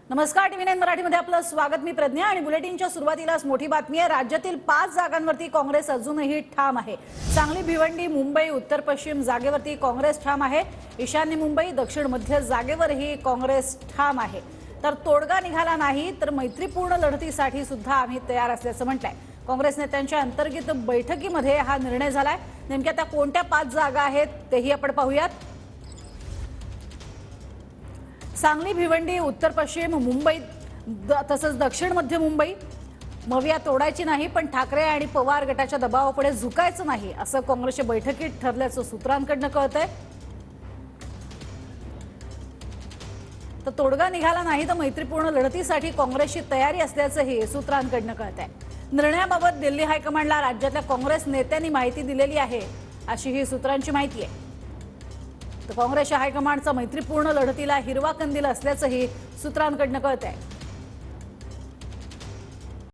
नमस्कार, टीव्ही 9 मराठीमध्ये आपलं स्वागत। मी प्रज्ञा आणि बुलेटिनच्या सुरुवातीलाच मोठी बातमी आहे। राज्यातील 5 जागांवरती काँग्रेस अजूनही ठाम आहे। सांगली, भिवंडी, मुंबई, उत्तर पश्चिम जागेवरती काँग्रेस ठाम आहे। ईशान्य मुंबई, दक्षिण मध्य जागेवरही काँग्रेस ठाम आहे। तर तोडगा निघाला नाही तर मैत्रीपूर्ण लढतीसाठी सुद्धा आम्ही तयार असल्याचं म्हटलंय। काँग्रेस नेत्यांच्या अंतर्गत बैठकीमध्ये हा निर्णय झालाय। नेमक्या त्या कोणत्या 5 जागा आहेत तेही आपण पाहूयात। सांगली, भिवंडी, उत्तर पश्चिम मुंबई तसंच दक्षिण मध्य मुंबई मविया तोडायची नाही, पण ठाकरे आणि पवार गटाच्या दबावापुढे झुकायचं नाही असं काँग्रेसच्या बैठकीत ठरल्याचं सूत्रांकडून कळतंय। तर तोडगा निघाला नाही तर मैत्रीपूर्ण लढतीसाठी काँग्रेसची तयारी असल्याचंही सूत्रांकडून कळतंय। निर्णयाबाबत दिल्ली हायकमांडला राज्यातल्या काँग्रेस नेत्यांनी माहिती दिलेली आहे अशी ही सूत्रांची माहिती आहे। तर काँग्रेसच्या हायकमांडचा मैत्रीपूर्ण लढतीला हिरवा कंदील असल्याचंही सूत्रांकडून कळतंय।